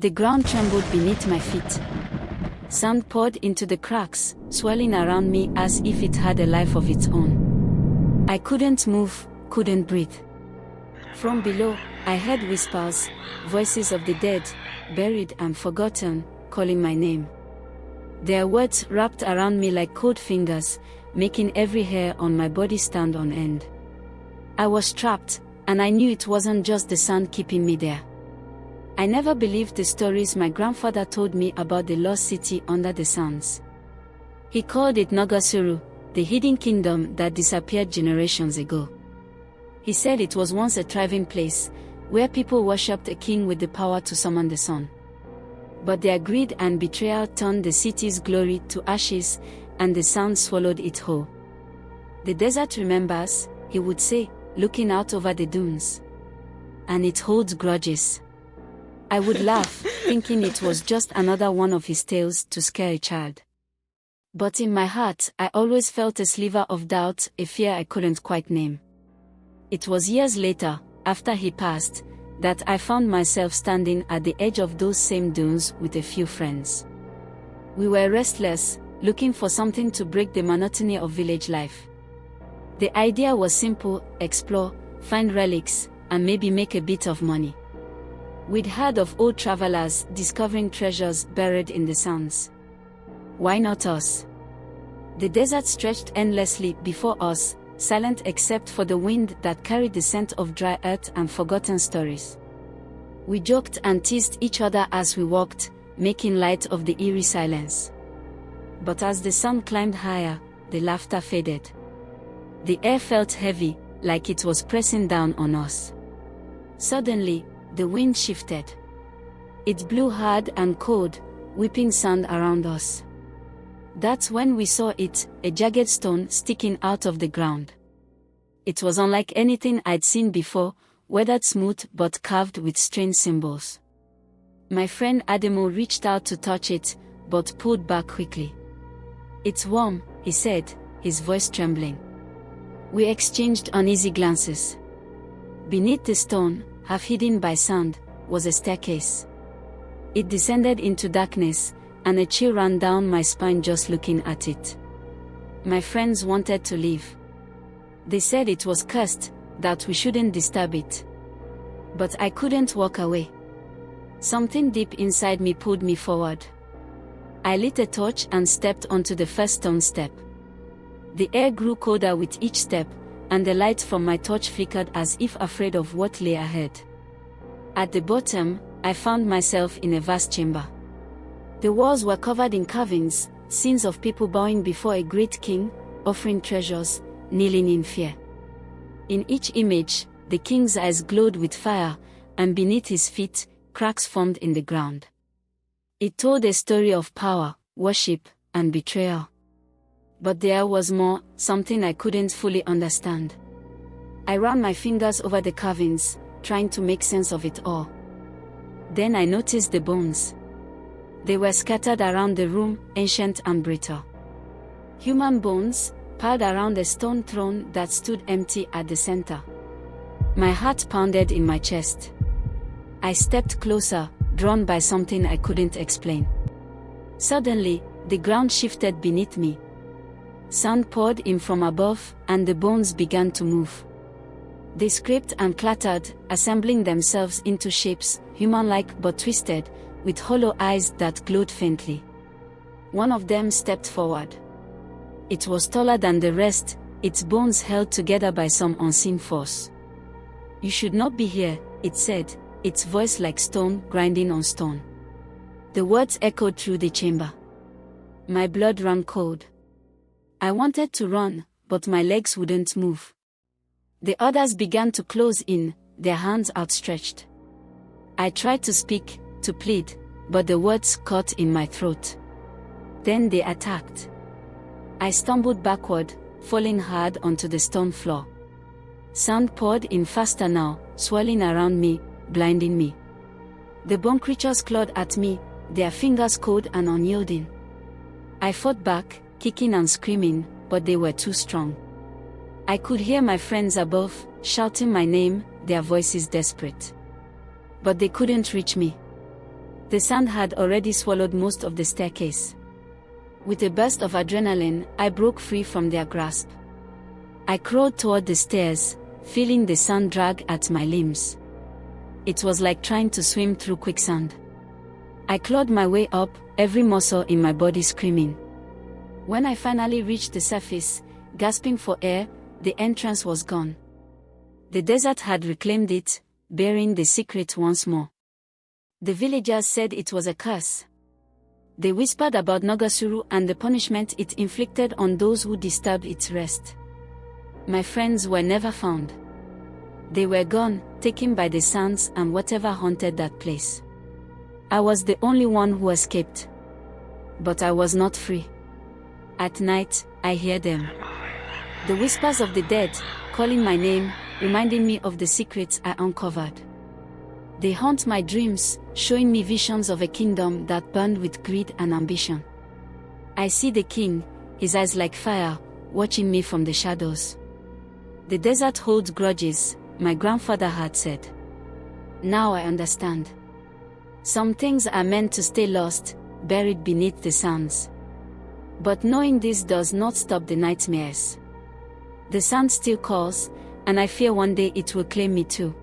The ground trembled beneath my feet. Sand poured into the cracks, swirling around me as if it had a life of its own. I couldn't move, couldn't breathe. From below, I heard whispers, voices of the dead, buried and forgotten, calling my name. Their words wrapped around me like cold fingers, making every hair on my body stand on end. I was trapped, and I knew it wasn't just the sand keeping me there. I never believed the stories my grandfather told me about the lost city under the sands. He called it Naga-suru, the hidden kingdom that disappeared generations ago. He said it was once a thriving place, where people worshipped a king with the power to summon the sun. But their greed and betrayal turned the city's glory to ashes, and the sand swallowed it whole. The desert remembers, he would say, looking out over the dunes. And it holds grudges. I would laugh, thinking it was just another one of his tales to scare a child. But in my heart, I always felt a sliver of doubt, a fear I couldn't quite name. It was years later, after he passed, that I found myself standing at the edge of those same dunes with a few friends. We were restless, looking for something to break the monotony of village life. The idea was simple: explore, find relics, and maybe make a bit of money. We'd heard of old travelers discovering treasures buried in the sands. Why not us? The desert stretched endlessly before us, silent except for the wind that carried the scent of dry earth and forgotten stories. We joked and teased each other as we walked, making light of the eerie silence. But as the sun climbed higher, the laughter faded. The air felt heavy, like it was pressing down on us. Suddenly, the wind shifted. It blew hard and cold, whipping sand around us. That's when we saw it, a jagged stone sticking out of the ground. It was unlike anything I'd seen before, weathered smooth but carved with strange symbols. My friend Ademo reached out to touch it, but pulled back quickly. "It's warm," he said, his voice trembling. We exchanged uneasy glances. Beneath the stone, half hidden by sand, was a staircase. It descended into darkness, and a chill ran down my spine just looking at it. My friends wanted to leave. They said it was cursed, that we shouldn't disturb it. But I couldn't walk away. Something deep inside me pulled me forward. I lit a torch and stepped onto the first stone step. The air grew colder with each step, and the light from my torch flickered as if afraid of what lay ahead. At the bottom, I found myself in a vast chamber. The walls were covered in carvings, scenes of people bowing before a great king, offering treasures, kneeling in fear. In each image, the king's eyes glowed with fire, and beneath his feet, cracks formed in the ground. It told a story of power, worship, and betrayal. But there was more, something I couldn't fully understand. I ran my fingers over the carvings, trying to make sense of it all. Then I noticed the bones. They were scattered around the room, ancient and brittle. Human bones, piled around a stone throne that stood empty at the center. My heart pounded in my chest. I stepped closer, drawn by something I couldn't explain. Suddenly, the ground shifted beneath me. Sand poured in from above, and the bones began to move. They scraped and clattered, assembling themselves into shapes, human-like but twisted, with hollow eyes that glowed faintly. One of them stepped forward. It was taller than the rest, its bones held together by some unseen force. "You should not be here," it said, its voice like stone grinding on stone. The words echoed through the chamber. My blood ran cold. I wanted to run, but my legs wouldn't move. The others began to close in, their hands outstretched. I tried to speak, to plead, but the words caught in my throat. Then they attacked. I stumbled backward, falling hard onto the stone floor. Sand poured in faster now, swirling around me, blinding me. The bone creatures clawed at me, their fingers cold and unyielding. I fought back, kicking and screaming, but they were too strong. I could hear my friends above, shouting my name, their voices desperate. But they couldn't reach me. The sand had already swallowed most of the staircase. With a burst of adrenaline, I broke free from their grasp. I crawled toward the stairs, feeling the sand drag at my limbs. It was like trying to swim through quicksand. I clawed my way up, every muscle in my body screaming. When I finally reached the surface, gasping for air, the entrance was gone. The desert had reclaimed it, bearing the secret once more. The villagers said it was a curse. They whispered about Naga-suru and the punishment it inflicted on those who disturbed its rest. My friends were never found. They were gone, taken by the sands and whatever haunted that place. I was the only one who escaped. But I was not free. At night, I hear them. The whispers of the dead, calling my name, reminding me of the secrets I uncovered. They haunt my dreams, showing me visions of a kingdom that burned with greed and ambition. I see the king, his eyes like fire, watching me from the shadows. The desert holds grudges, my grandfather had said. Now I understand. Some things are meant to stay lost, buried beneath the sands. But knowing this does not stop the nightmares. The sand still calls, and I fear one day it will claim me too.